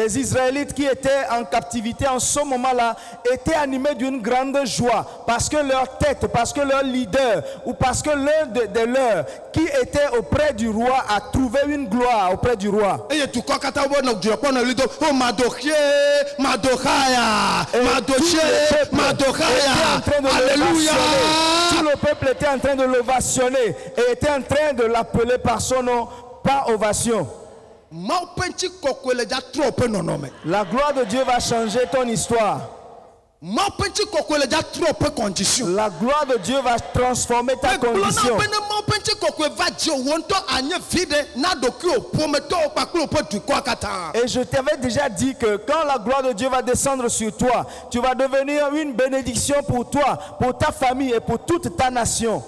des Israélites qui étaient en captivité en ce moment-là étaient animés d'une grande joie parce que leur tête, parce que leur leader ou parce que l'un de leurs qui était auprès du roi a trouvé une gloire auprès du roi. Et tout le peuple était en train de l'ovationner et était en train de l'appeler par son nom, par ovation. La gloire de Dieu va changer ton histoire. La gloire de Dieu va transformer ta condition. Et je t'avais déjà dit que quand la gloire de Dieu va descendre sur toi, tu vas devenir une bénédiction pour toi, pour ta famille et pour toute ta nation.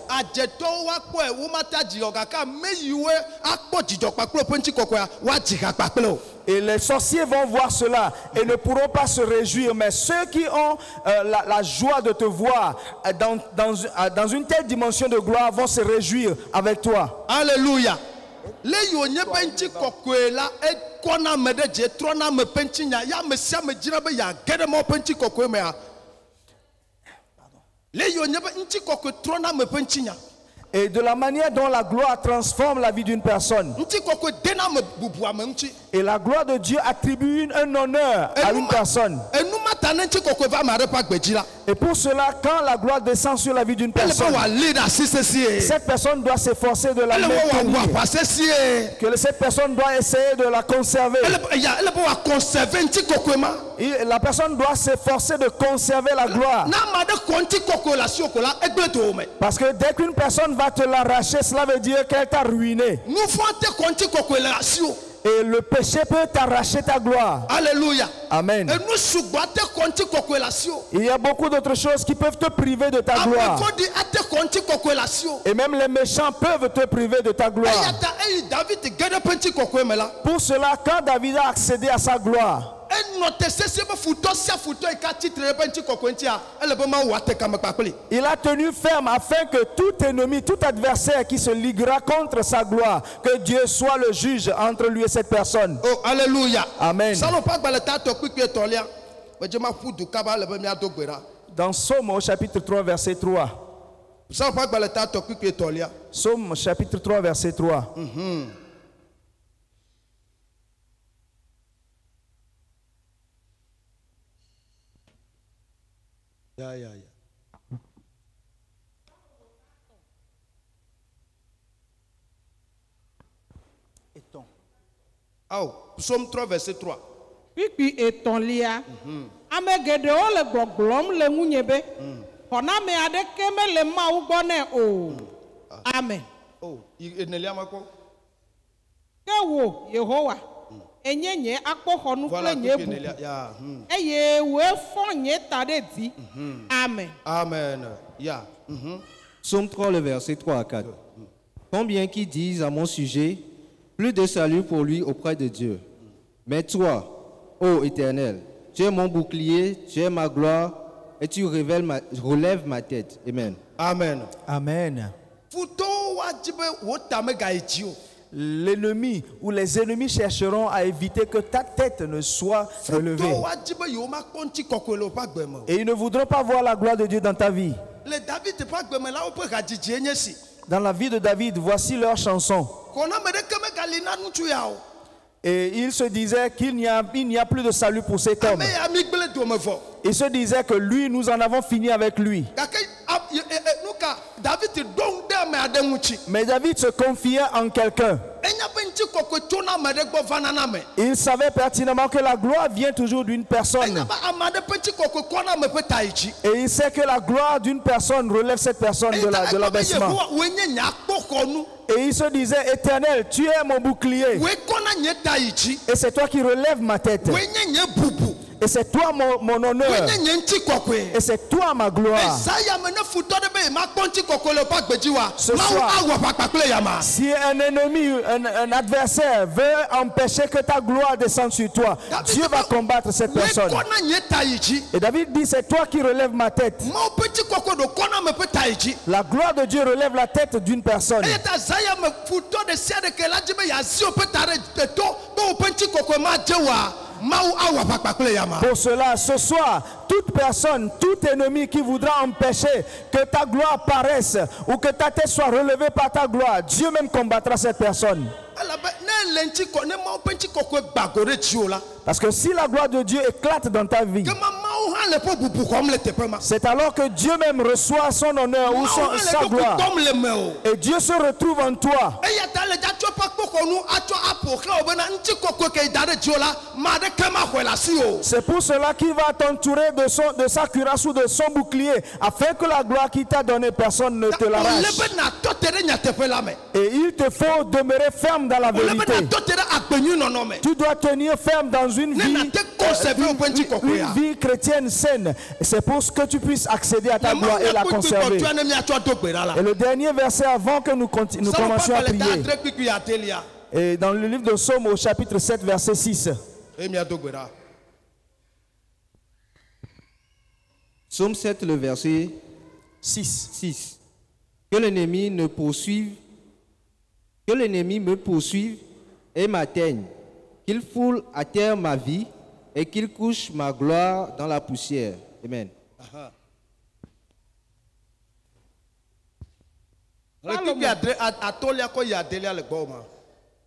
Et les sorciers vont voir cela et ne pourront pas se réjouir. Mais ceux qui ont la joie de te voir dans une telle dimension de gloire vont se réjouir avec toi. Alléluia. Et de la manière dont la gloire transforme la vie d'une personne. Et la gloire de Dieu attribue un honneur à une personne. Et pour cela, quand la gloire descend sur la vie d'une personne, cette personne doit s'efforcer de la maintenir. Que cette personne doit essayer de la conserver. Et la personne doit s'efforcer de conserver la gloire. Parce que dès qu'une personne va te l'arracher, cela veut dire qu'elle t'a ruiné. Et le péché peut t'arracher ta gloire. Alléluia. Amen. Il y a beaucoup d'autres choses qui peuvent te priver de ta gloire. Et même les méchants peuvent te priver de ta gloire. Pour cela, quand David a accédé à sa gloire, il a tenu ferme afin que tout ennemi, tout adversaire qui se liguera contre sa gloire, que Dieu soit le juge entre lui et cette personne. Oh, alléluia. Amen. Dans Somme au chapitre 3 verset 3. Somme chapitre 3 verset 3. Oh, Psaume 3 verset 3. Puis étant lia, amegede le gboglom le munyebe. Hona me adeke me le ma ubone o. Amen. Oh, il ne lia mako. Kewo Yehowa. Enyenye akpo honu kle nyebu. Eye we fonye tade di. Amen. Amen. Yeah. Psaume 3, le verset 3 à 4. Combien qui disent à mon sujet, plus de salut pour lui auprès de Dieu. Mais toi, ô Éternel, tu es mon bouclier, tu es ma gloire, et tu relèves ma tête. Amen. Amen. Amen. L'ennemi ou les ennemis chercheront à éviter que ta tête ne soit relevée. Et ils ne voudront pas voir la gloire de Dieu dans ta vie. Dans la vie de David, voici leur chanson. Et il se disait qu'il n'y a plus de salut pour cet homme. Il se disait que lui, nous en avons fini avec lui. Mais David se confiait en quelqu'un. Il savait pertinemment que la gloire vient toujours d'une personne. Et il sait que la gloire d'une personne relève cette personne de l'abaissement. Et il se disait, Éternel, tu es mon bouclier. Et c'est toi qui relèves ma tête. Et c'est toi mon honneur. Et c'est toi ma gloire. Ce soir, si un ennemi, un adversaire veut empêcher que ta gloire descende sur toi, Dieu va combattre cette personne. Et David dit, c'est toi qui relèves ma tête. La gloire de Dieu relève la tête d'une personne. Pour cela, ce soir, toute personne, tout ennemi qui voudra empêcher que ta gloire paraisse ou que ta tête soit relevée par ta gloire, Dieu même combattra cette personne. Parce que si la gloire de Dieu éclate dans ta vie, c'est alors que Dieu même reçoit son honneur ou sa gloire. Et Dieu se retrouve en toi. C'est pour cela qu'il va t'entourer de sa cuirasse ou de son bouclier, afin que la gloire qu'il t'a donnée, personne ne te l'arrache. Et il te faut demeurer ferme dans la vérité. Tu dois tenir ferme dans une vie chrétienne saine. C'est pour ce que tu puisses accéder à ta gloire et la conserver. Et le dernier verset avant que nous commencions à prier. Et dans le livre de Psaume au chapitre 7 verset 6. Psaume 7 le verset 6. Que l'ennemi me poursuive et m'atteigne, qu'il foule à terre ma vie et qu'il couche ma gloire dans la poussière. Amen.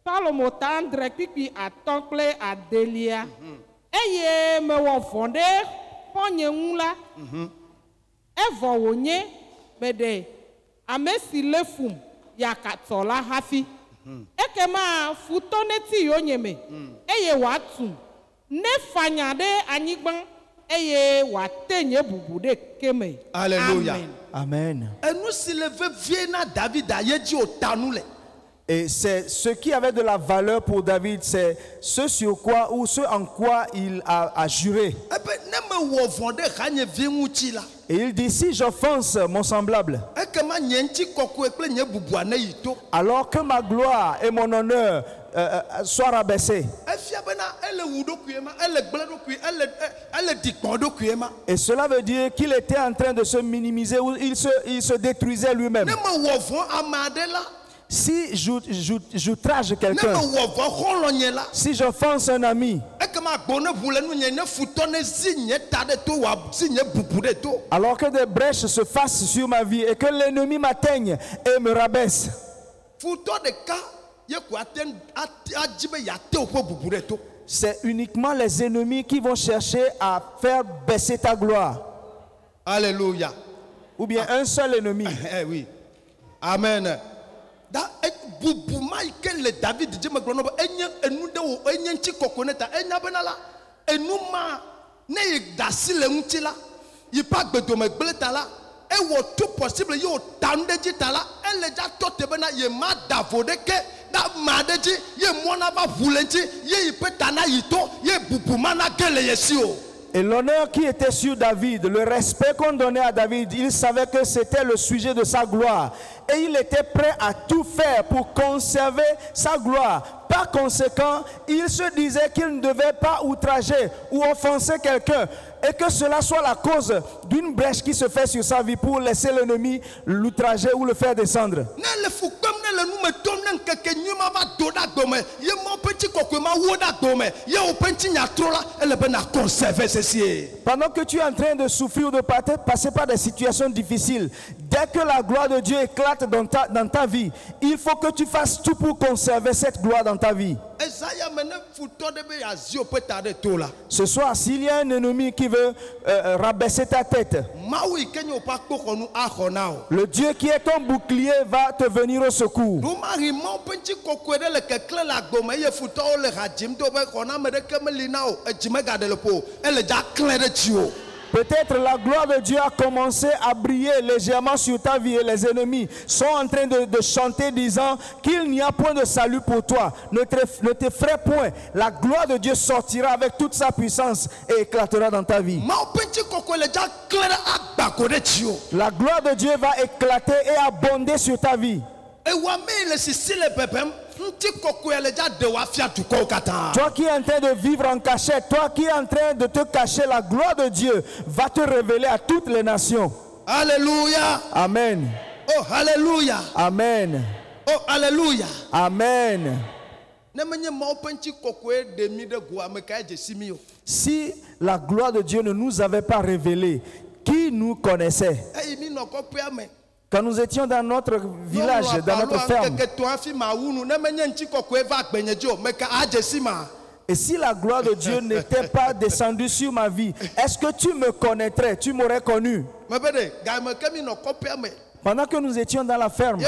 Salomo tendre kpikpi atɔ kple adelia eye mewɔ vɔ ɖe xɔnye ŋu la evɔ wònye meɖe ame si le fum yakatsɔ la hafi ekema futɔ neti yonye me eye wòatum ne fanya ɖe anyigba eye wòate nye bubu ɖe keme. Alléluia. Amen. Enu si le vevie na David ayedzi otanu le. Et c'est ce qui avait de la valeur pour David, c'est ce sur quoi ou ce en quoi il a juré. Et il dit, si j'offense mon semblable, alors que ma gloire et mon honneur soient rabaissés. Et cela veut dire qu'il était en train de se minimiser ou il se détruisait lui-même. Si j'outrage quelqu'un, si j'offense un ami, alors que des brèches se fassent sur ma vie et que l'ennemi m'atteigne et me rabaisse, c'est uniquement les ennemis qui vont chercher à faire baisser ta gloire. Alléluia. Ou bien un seul ennemi. Oui. Amen. David dit tout possible yo tande jitala elle ja tote bena ye ma davodeke da madeji ye mona ba vulenji ye ipetana yito ye bubumana gele yesio. Et l'honneur qui était sur David, le respect qu'on donnait à David, il savait que c'était le sujet de sa gloire. Et il était prêt à tout faire pour conserver sa gloire. Par conséquent, il se disait qu'il ne devait pas outrager ou offenser quelqu'un. Et que cela soit la cause d'une brèche qui se fait sur sa vie pour laisser l'ennemi l'outrager ou le faire descendre. Pendant que tu es en train de souffrir ou de passer par des situations difficiles, dès que la gloire de Dieu éclate dans ta vie, il faut que tu fasses tout pour conserver cette gloire dans ta vie. Ce soir, s'il y a un ennemi qui veut rabaisser ta tête, le Dieu qui est ton bouclier va te venir au secours. Peut-être la gloire de Dieu a commencé à briller légèrement sur ta vie et les ennemis sont en train de chanter disant qu'il n'y a point de salut pour toi. Ne t'effraie point. La gloire de Dieu sortira avec toute sa puissance et éclatera dans ta vie. La gloire de Dieu va éclater et abonder sur ta vie. Toi qui es en train de vivre en cachette, toi qui es en train de te cacher, la gloire de Dieu va te révéler à toutes les nations. Alléluia. Amen. Oh, alléluia. Amen. Oh, alléluia. Amen. Si la gloire de Dieu ne nous avait pas révélé, qui nous connaissait? Quand nous étions dans notre village, dans notre ferme, et si la gloire de Dieu n'était pas descendue sur ma vie, est-ce que tu me connaîtrais, tu m'aurais connu? Pendant que nous étions dans la ferme,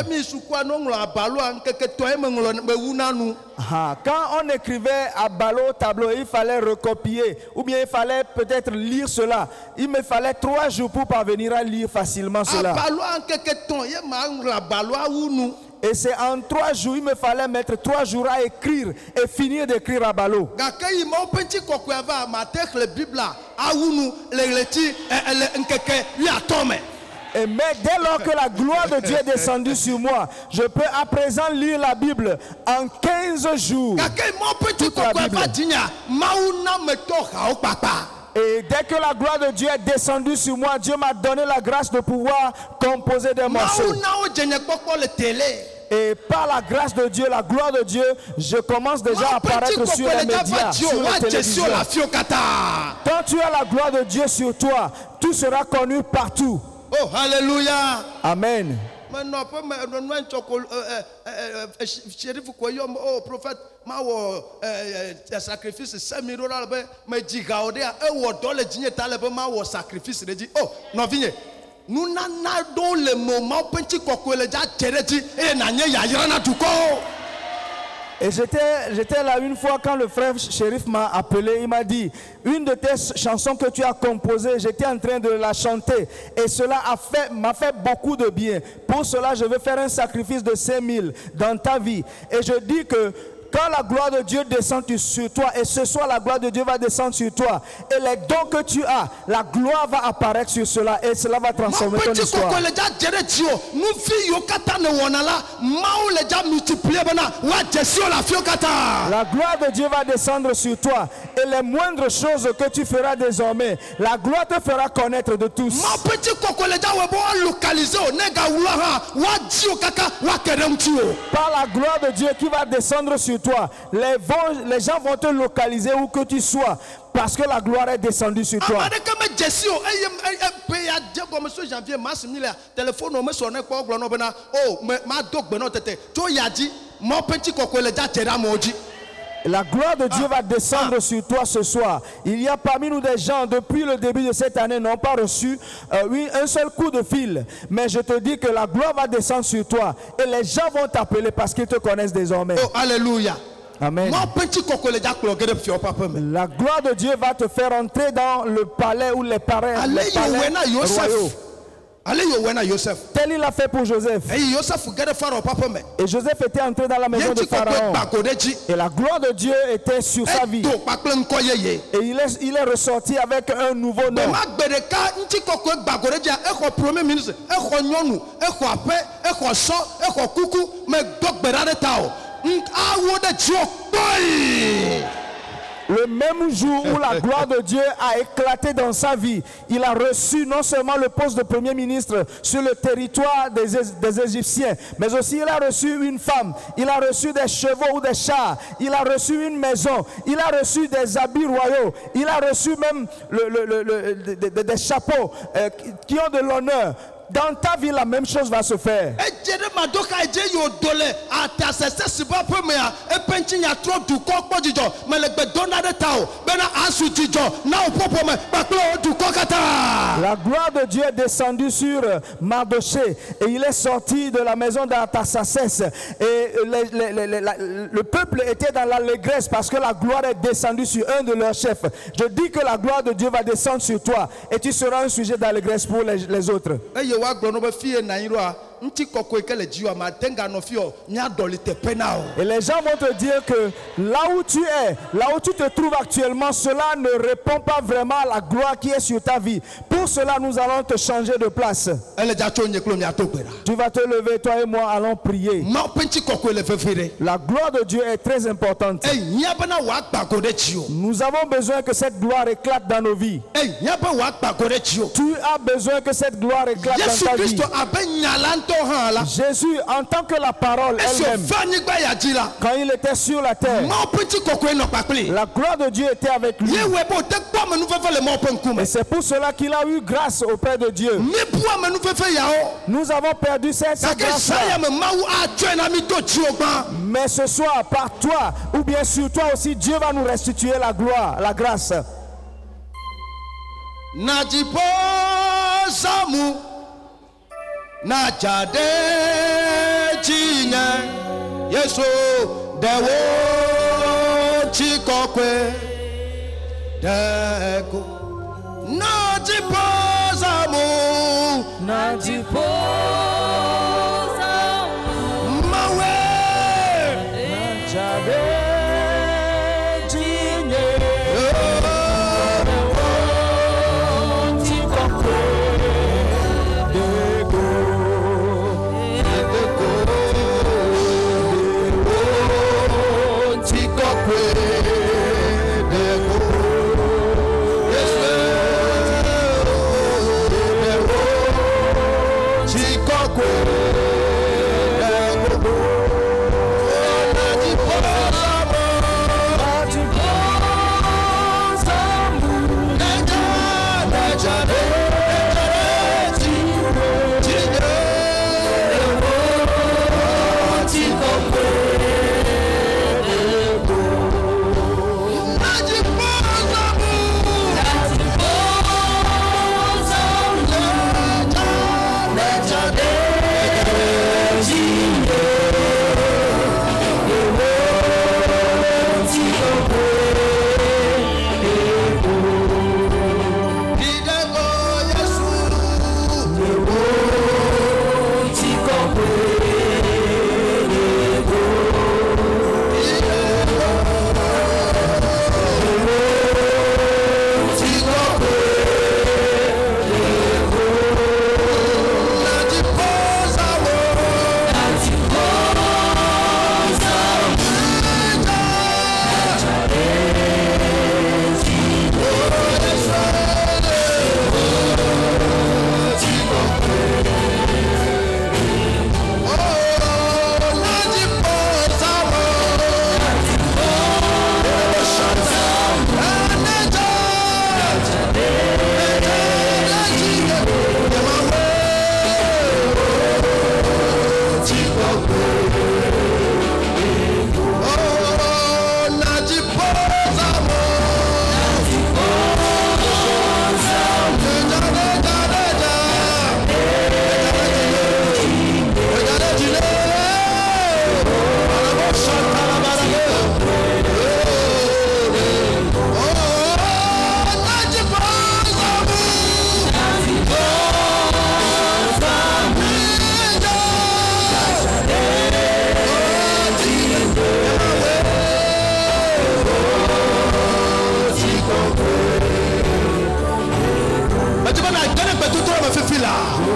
quand on écrivait à ballot au tableau, il fallait recopier, ou bien il fallait peut-être lire cela. Il me fallait 3 jours pour parvenir à lire facilement cela. Et c'est en 3 jours, il me fallait mettre 3 jours à écrire et finir d'écrire à ballot. Mais dès lors que la gloire de Dieu est descendue sur moi, je peux à présent lire la Bible en 15 jours. Toute la Bible. Et dès que la gloire de Dieu est descendue sur moi, Dieu m'a donné la grâce de pouvoir composer des morceaux. Et par la grâce de Dieu, la gloire de Dieu, je commence déjà à apparaître sur les médias, sur la télévision. Quand tu as la gloire de Dieu sur toi, tu seras connu partout. Oh, alléluia. Amen. Oh, prophète, sacrifice sacrifice. Oh, non, viens. Nous n'avons le moment et j'étais là une fois quand le frère Shérif m'a appelé, il m'a dit, une de tes chansons que tu as composées, j'étais en train de la chanter et cela m'a fait beaucoup de bien. Pour cela, je vais faire un sacrifice de 5000 dans ta vie. Et je dis que quand la gloire de Dieu descend sur toi, et ce soir la gloire de Dieu va descendre sur toi, et les dons que tu as, la gloire va apparaître sur cela, et cela va transformer ton histoire. La gloire de Dieu va descendre sur toi, et les moindres choses que tu feras désormais, la gloire te fera connaître de tous. Par la gloire de Dieu qui va descendre sur toi, les gens vont te localiser où que tu sois parce que la gloire est descendue sur toi. La gloire de Dieu va descendre sur toi ce soir. Il y a parmi nous des gens, depuis le début de cette année, n'ont pas reçu un seul coup de fil. Mais je te dis que la gloire va descendre sur toi. Et les gens vont t'appeler parce qu'ils te connaissent désormais. Oh, alléluia. Amen. La gloire de Dieu va te faire entrer dans le palais où les parrains royaux. Tel il l'a fait pour Joseph. Et Joseph était entré dans la maison de Pharaon. Et la gloire de Dieu était sur sa vie. Et il est ressorti avec un nouveau nom. Le même jour où la gloire de Dieu a éclaté dans sa vie, il a reçu non seulement le poste de premier ministre sur le territoire des Égyptiens, mais aussi il a reçu une femme, il a reçu des chevaux ou des chars, il a reçu une maison, il a reçu des habits royaux, il a reçu même des chapeaux qui ont de l'honneur. Dans ta vie, la même chose va se faire. La gloire de Dieu est descendue sur Mardoché et il est sorti de la maison d'Artaxerxès. Et le peuple était dans l'allégresse parce que la gloire est descendue sur un de leurs chefs. Je dis que la gloire de Dieu va descendre sur toi et tu seras un sujet d'allégresse pour les autres. Et les gens vont te dire que là où tu es, là où tu te trouves actuellement, cela ne répond pas vraiment à la gloire qui est sur ta vie. Pour cela, nous allons te changer de place. Tu vas te lever, toi et moi allons prier. La gloire de Dieu est très importante. Nous avons besoin que cette gloire éclate dans nos vies. Tu as besoin que cette gloire éclate dans ta vie. Jésus, en tant que la parole elle-même, quand il était sur la terre, la gloire de Dieu était avec lui. Et c'est pour cela qu'il a eu grâce auprès de Dieu. Nous avons perdu cette grâce. Mais ce soir, par toi, ou bien sur toi aussi, Dieu va nous restituer la gloire, la grâce. Yeso dewo chikokwe deko najipozamu mawe najade jinye chikokwe deko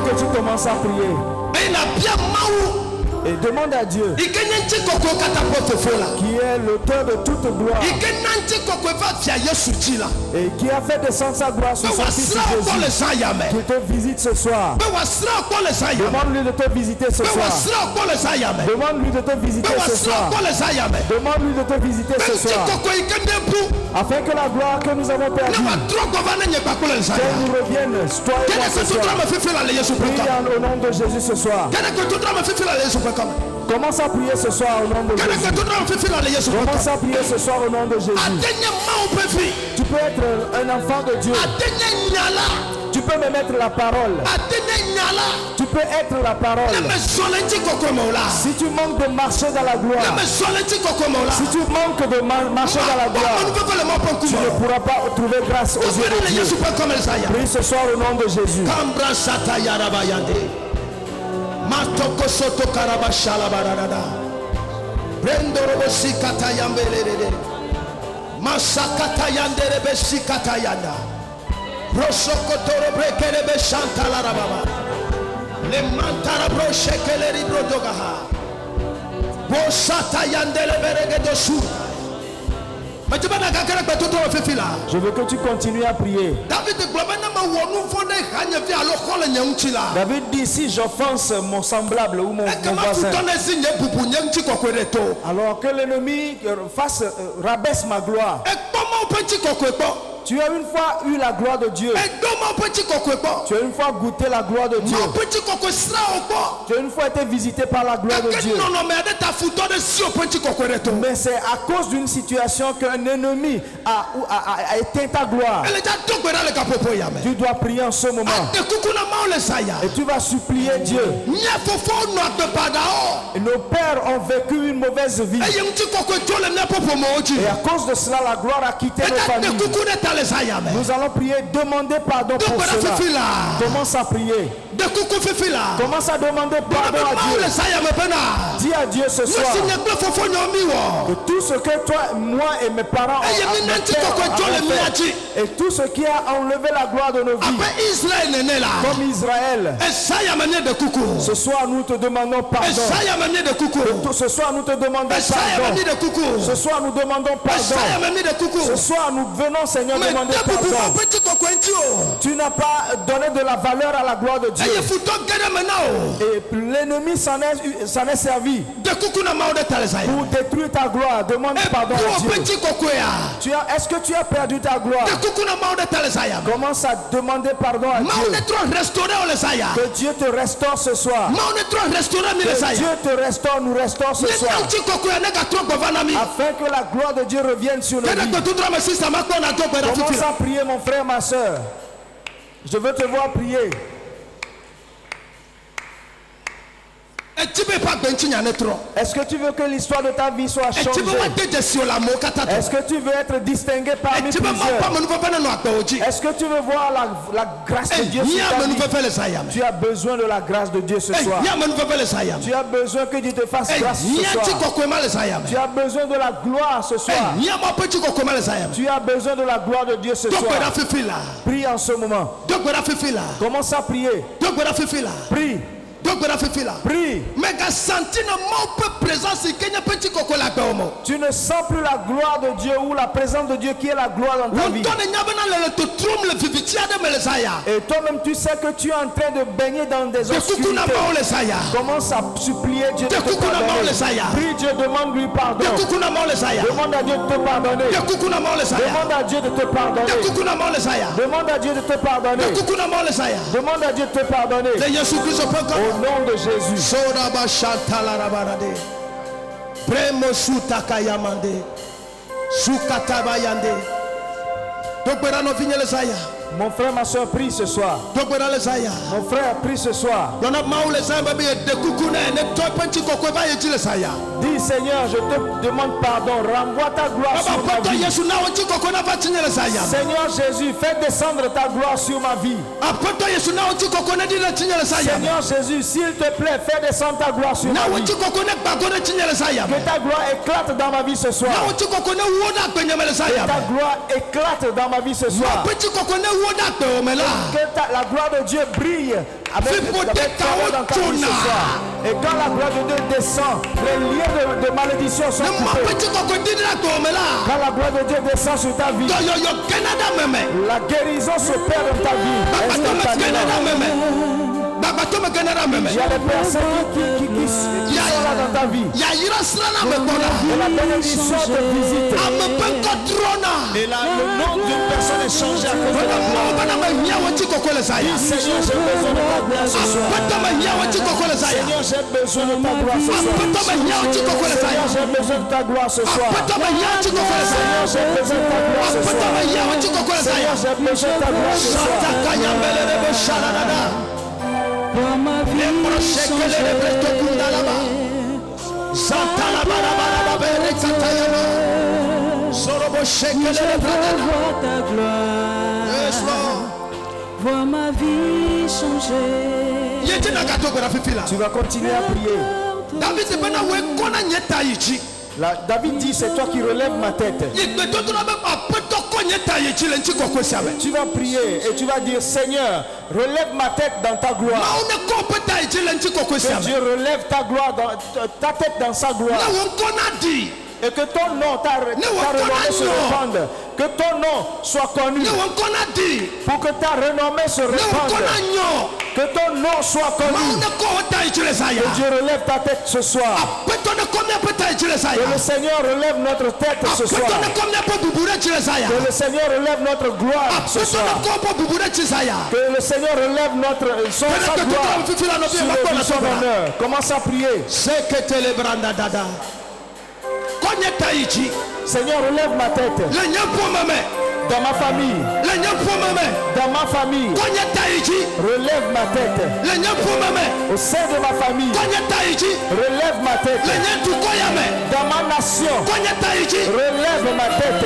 Que tu commences à prier et demande à Dieu qui est l'auteur de toute gloire et qui a fait descendre sa gloire sur son fils Jésus, qui te visite ce soir. Demande-lui de te visiter ce soir. Demande-lui de te visiter ce soir. Demande-lui de te visiter ce soir, afin que la gloire que nous avons perdue qu'elle nous revienne, toi et moi ce soir. Prie au nom de Jésus ce soir. Commence à prier ce soir au nom de Jésus. Commence à prier ce soir au nom de Jésus. Tu peux être un enfant de Dieu. Tu peux me mettre la parole. Tu peux être la parole. Si tu manques de marcher dans la gloire, si tu manques de marcher dans la gloire, tu ne pourras pas trouver grâce aux yeux de Dieu. Prie ce soir au nom de Jésus. Matoko soto karabashala barada. Brendo robosi katayambelede. Masakata yandere besi katayanda. Rosokotoro brekele beshanta la rababa. Le mantara broshekele ribrodogaha. Bosata yandele berege dosu. Je veux que tu continues à prier. David dit, si j'offense mon semblable ou mon voisin, alors que l'ennemi rabaisse ma gloire. Tu as une fois eu la gloire de Dieu. Tu as une fois goûté la gloire de Dieu. Tu as une fois été visité par la gloire de Dieu. Mais c'est à cause d'une situation qu'un ennemi a éteint ta gloire. Tu dois prier en ce moment. Et tu vas supplier Dieu. Et nos pères ont vécu une mauvaise vie. Et à cause de cela, la gloire a quitté nos familles. Nous allons prier, demander pardon pour cela. Commence à prier. Commence à demander pardon à Dieu. Dis à Dieu ce soir que tout ce que toi, moi et mes parents ont fait, et tout ce qui a enlevé la gloire de nos vies, comme Israël, ce soir nous te demandons pardon. Ce soir nous te demandons pardon. Ce soir nous demandons pardon. Ce soir nous venons, Seigneur, demander pardon. Tu n'as pas donné de la valeur à la gloire de Dieu. Et l'ennemi s'en est servi pour détruire ta gloire. Demande pardon à Dieu. Est-ce que tu as perdu ta gloire? Commence à demander pardon à Dieu. Que Dieu te restaure ce soir. Que Dieu te restaure, nous restaure ce soir. Afin que la gloire de Dieu revienne sur nos vies. Commence à prier, mon frère, ma soeur. Je veux te voir prier. Est-ce que tu veux que l'histoire de ta vie soit changée? Est-ce que tu veux être distingué parmi plusieurs? Est-ce que tu veux voir la grâce de Dieu sur ta vie? Tu as besoin de la grâce de Dieu ce soir. Tu as besoin que Dieu te fasse grâce ce soir. Tu as besoin de la gloire ce soir. Tu as besoin de la gloire de Dieu ce soir. Prie en ce moment. Commence à prier. Prie. Prie. Tu ne sens plus la gloire de Dieu ou la présence de Dieu qui est la gloire dans ta vie. Et toi-même tu sais que tu es en train de baigner dans des obscurités. Commence à supplier Dieu de te pardonner. Prie Dieu, demande-lui pardon. Demande à Dieu de te pardonner. Demande à Dieu de te pardonner. Demande à Dieu de te pardonner. Demande à Dieu de te pardonner. Au nom de Jésus. Mon frère, ma soeur, prie ce soir. Mon frère, prie ce soir. Dis, Seigneur, je te demande pardon. Renvoie ta gloire sur ma vie. Seigneur Jésus, fais descendre ta gloire sur ma vie. Seigneur Jésus, s'il te plaît, fais descendre ta gloire sur ma vie. Que ta gloire éclate dans ma vie ce soir. Que ta gloire éclate dans ma vie ce soir. Que la gloire de Dieu brille avec toi dans ta vie ce soir. Et quand la gloire de Dieu descend, les liens de malédiction sont coupés. Quand la gloire de Dieu descend sur ta vie, la guérison s'opère dans ta vie instantanément. Il y a des personnes qui sont là dans ta vie. Et la bénédiction te visite. Et le nom d'une personne est changé à cause de la gloire. Seigneur, j'ai besoin de ta gloire ce soir. Seigneur, j'ai besoin de ta gloire ce soir. Seigneur, j'ai besoin de ta gloire ce soir. Seigneur, j'ai besoin de ta gloire ce soir. Seigneur, j'ai besoin de ta gloire ce soir. Pour ma vie ta gloire. Vois ma vie changer. Tu vas continuer à prier. David dit, c'est toi qui relèves ma tête. Tu vas prier et tu vas dire, Seigneur, relève ma tête dans ta gloire. Que Dieu relève ta gloire, ta tête dans sa gloire. Et que ton nom, ta renommée se répande. Que ton nom soit connu. Pour que ta renommée se répande. Que ton nom soit connu. Que Dieu relève ta tête ce soir. Que le Seigneur relève notre tête ce soir. Que le Seigneur relève notre gloire ce soir. Que le Seigneur relève sa gloire sur son honneur. Commence à prier. Seigneur, relève ma tête. Dans ma famille. Dans ma famille. Relève ma tête. Au sein de ma famille. Relève ma tête. Dans ma nation. Relève ma tête.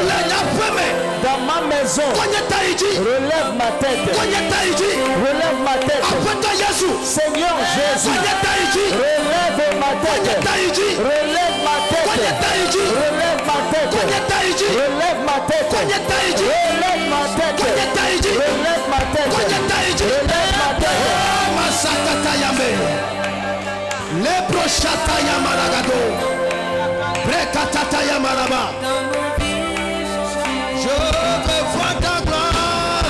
Dans ma maison. Relève ma tête. Relève ma tête. Seigneur Jésus. Relève ma tête. Relève ma tête. Relève ma tête. Relève ma tête. Relève ma tête. Relève ma tête. Relève ma tête. Masakata yame. Lebro shata yamaragado. Brekatata yamaraba. Je veux voir ta gloire.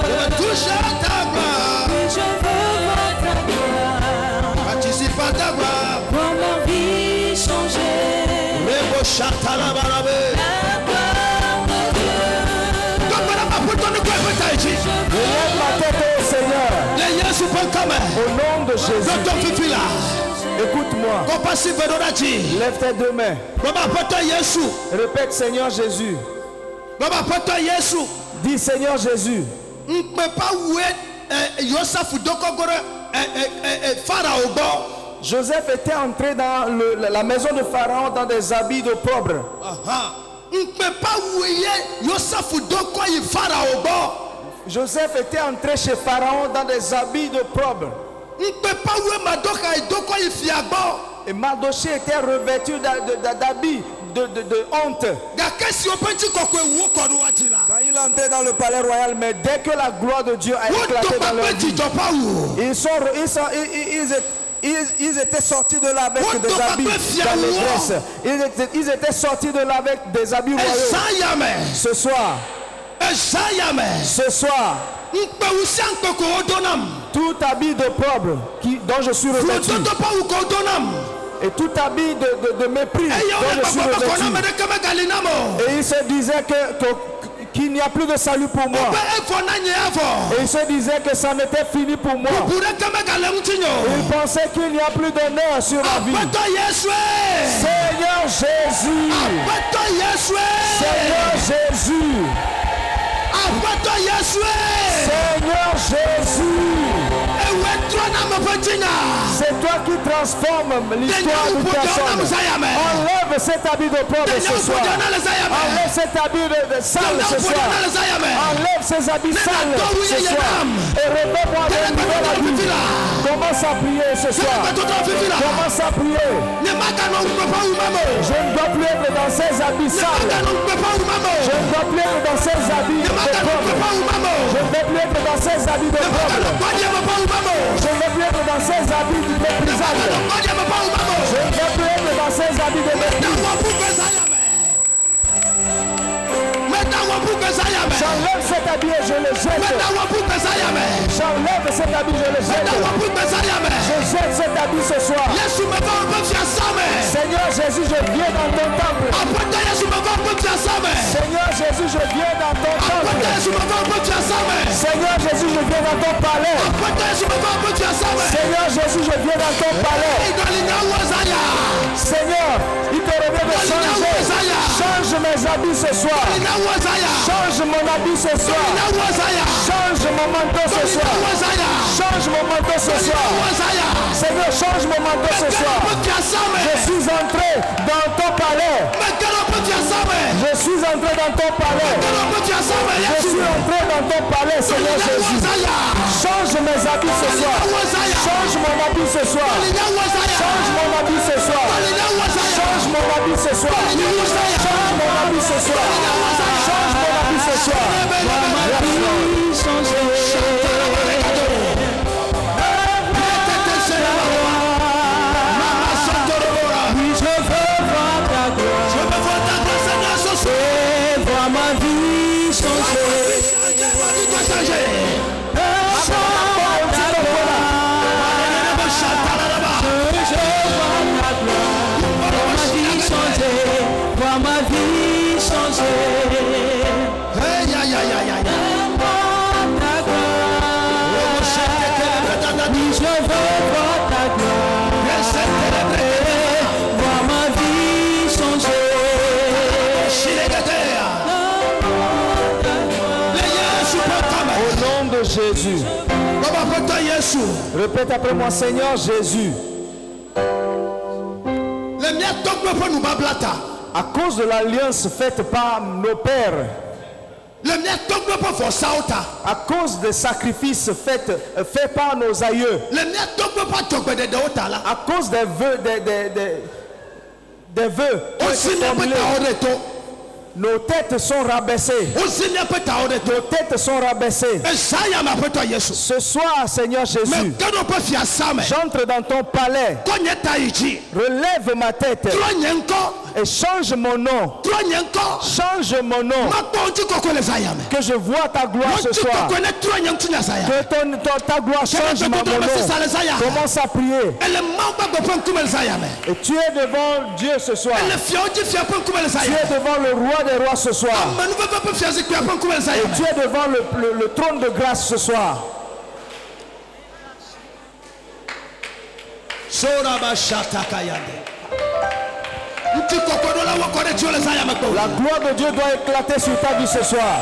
Je veux toucher à ta gloire. Je veux voir ta gloire. Participe à ta gloire. Voir ma vie changer. Lebro shata la barabe. Relève ma tête au Seigneur. Au nom de Jésus. Écoute-moi. Lève tes deux mains. Répète Seigneur Jésus. Dis Seigneur Jésus. Joseph était entré dans la maison de Pharaon dans des habits d'opprobre. Joseph était entré chez Pharaon dans des habits d'opprobre. Et Mardoché était revêtu d'habits de honte. Quand il entrait dans le palais royal, mais dès que la gloire de Dieu a éclaté dans leur vie, ils étaient sortis de là avec des habits d'allégresse. Ils étaient sortis de là avec des habits royaux. Ce soir, tout habit de pauvre dont je suis revêtu, et tout habit de mépris dont je suis revêtu, et il se disait qu'il n'y a plus de salut pour moi. Et il se disait que ça n'était fini pour moi. Il pensait qu'il n'y a plus d'honneur sur ma vie. Seigneur Jésus. Seigneur Jésus. Seigneur Jésus. C'est toi qui transformes l'histoire d'une personne. Enlève cet habit de pauvre ce soir. Enlève cet habit de sale ce soir. Enlève ces habits sales ce soir. Et remets-moi de nouvelles habits. Commence à prier ce soir. Commence à prier. Je ne dois plus être dans ces habits sales. Je ne dois plus être dans ces habits de pauvre. Je ne dois plus être dans ces habits de pauvre. Je ne veux plus être dans ces habits de méprisable. Je ne veux plus être dans ces habits de mépris. J'enlève cet habit et je le jette. J'enlève cet habit et je le jette. Je jette cet habit ce soir. Seigneur Jésus, je viens dans ton temple. Seigneur Jésus, je viens dans ton temple. Seigneur Jésus, je viens dans ton palais. Seigneur Jésus, je viens dans ton palais. Seigneur, il te revient de changer. Change mes habits ce soir. Change mon habit ce soir. Change mon manteau ce soir. Change mon manteau ce soir. Seigneur, change mon manteau ce soir. Je suis entré dans ton palais. Je suis entré dans ton palais. Je suis entré dans ton palais, Seigneur Jésus. Change mes habits ce soir. Change mon habit ce soir. Change mon habit ce soir. Change mon habit ce soir. Change mon habit ce soir. Change mon habit ce soir. Oui, je veux Jésus. Répète après moi, Seigneur Jésus. À cause de l'alliance faite par nos pères, à cause des sacrifices faits par nos aïeux, à cause des vœux nos têtes sont rabaissées. Nos têtes sont rabaissées. Ce soir, Seigneur Jésus, j'entre dans ton palais. Relève ma tête et change mon nom. Change mon nom. Que je vois ta gloire ce soir. Que ta gloire change mon nom. Commence à prier. Et tu es devant Dieu ce soir. Tu es devant le roi des rois ce soir. Et tu es devant le trône de grâce ce soir. La gloire de Dieu doit éclater sur ta vie ce soir.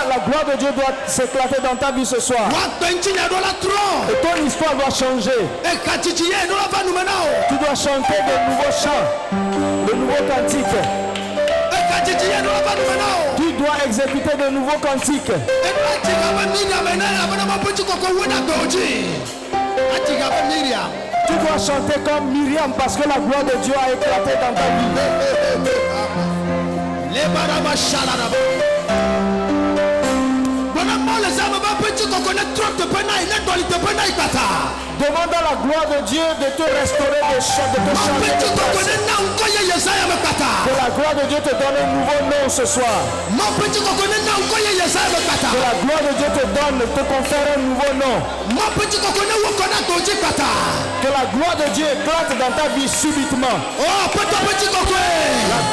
La gloire de Dieu doit s'éclater dans ta vie ce soir. Et ton histoire doit changer. Tu dois chanter de nouveaux chants, de nouveaux cantiques. Tu dois exécuter de nouveaux cantiques. Tu dois chanter comme Myriam parce que la gloire de Dieu a éclaté dans ta vie. Demande à la gloire de Dieu de te restaurer, de te changer. Que la gloire de Dieu te donne un nouveau nom ce soir. Que la gloire de Dieu te confère un nouveau nom. Que la gloire de Dieu éclate dans ta vie subitement. La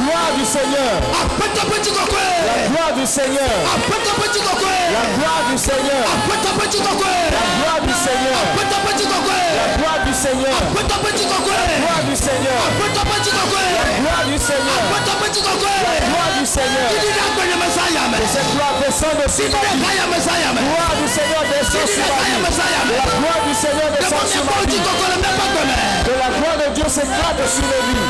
gloire du Seigneur. La gloire du Seigneur. La gloire du Seigneur. La gloire du Seigneur. La gloire du Seigneur. La gloire du Seigneur. La gloire du Seigneur. La gloire du Seigneur. Et cette gloire descend dessus ma vie. La gloire du Seigneur descend sur ma vie. La gloire du Seigneur descend sur ma vie. Que la gloire de Dieu s'éclate sur les vies.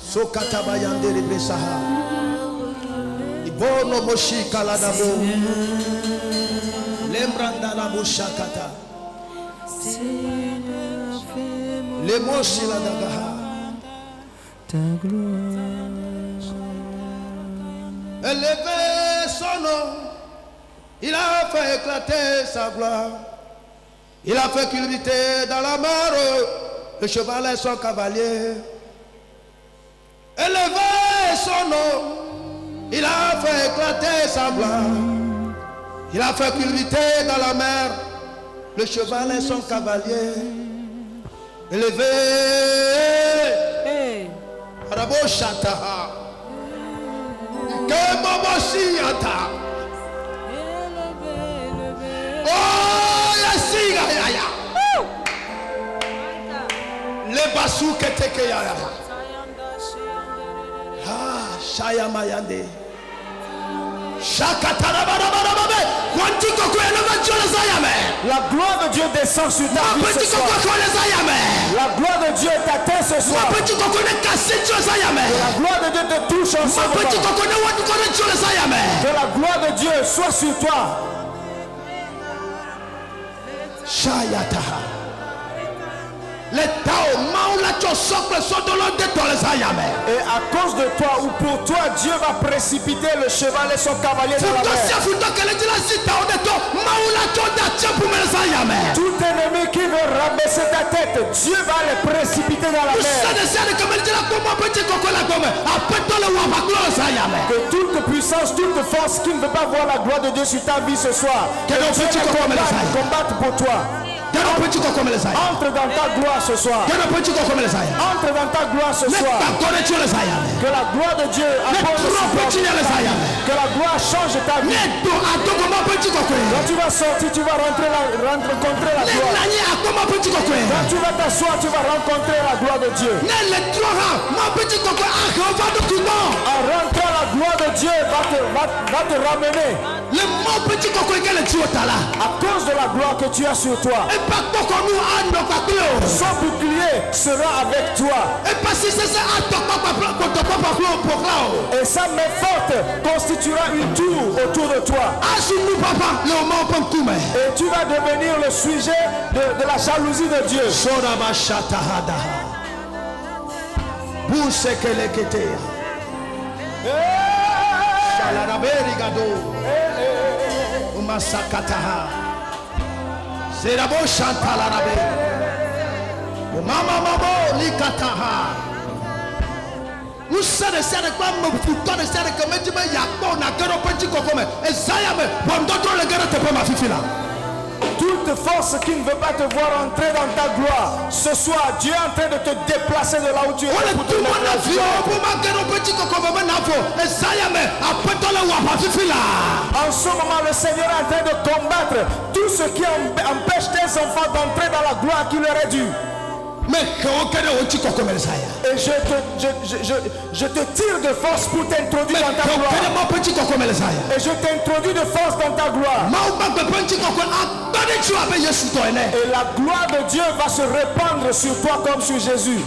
Sokatabayande Rebresaha. Ibono Moshi Kaladabo. Lembranda la Bushakata. Les Moshi la Dagaha. Élevé son nom, il a fait éclater sa gloire. Il a fait culbuter dans la mer le cheval et son cavalier. Élevé son nom, il a fait éclater sa gloire. Il a fait culbuter dans la mer le cheval et son cavalier. Élevé, Arabo Shataha, Kemoboshiata. Oh, Yassiga Yaya. Le Basou Keteke Yaya. Ah, Shaya Mayande. La gloire de Dieu descend sur ta vie ce soir. La gloire de Dieu t'atteint ce soir. La gloire de Dieu te touche en ce moment. Que la gloire de Dieu soit sur toi. Et à cause de toi ou pour toi, Dieu va précipiter le cheval et son cavalier dans la mer. Tout ennemi qui veut rabaisser ta tête, Dieu va les précipiter dans la mer. Que toute puissance, toute force qui ne veut pas voir la gloire de Dieu sur ta vie ce soir, que Dieu combatte pour toi. Entre dans ta gloire ce soir. Entre dans ta gloire ce soir. Que la gloire de Dieu appose que la gloire change ta vie. Quand tu vas sortir, tu vas rencontrer la gloire. Quand tu vas t'asseoir, tu vas rencontrer la gloire de Dieu. En rentrant, la gloire de Dieu va te ramener. À cause de la gloire que tu as sur toi. Son bouclier sera avec toi. Et sa main forte constituera une tour autour de toi. Et tu vas devenir le sujet de la jalousie de Dieu. C'est la bonne chantale arabe. Mama mamo likataha. Nous sommes des serres comme nous foutons des serres comme tu me yakbo na gero petit kokome. Et ça y est, bon d'autres le gero te peut ma fifi là. Toute force qui ne veut pas te voir entrer dans ta gloire, ce soir Dieu est en train de te déplacer de là où tu es. En ce moment, le Seigneur est en train de combattre tout ce qui empêche tes enfants d'entrer dans la gloire qui leur est due. Et je te tire de force pour t'introduire dans ta gloire. Et je t'introduis de force dans ta gloire. Et la gloire de Dieu va se répandre sur toi comme sur Jésus.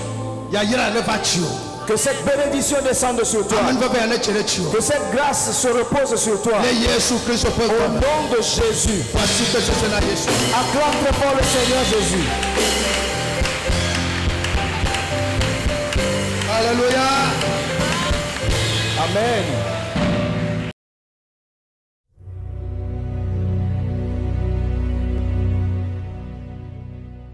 Que cette bénédiction descende sur toi. Que cette grâce se repose sur toi. Au nom de Jésus. Acclame très fort le Seigneur Jésus. Alléluia. Amen.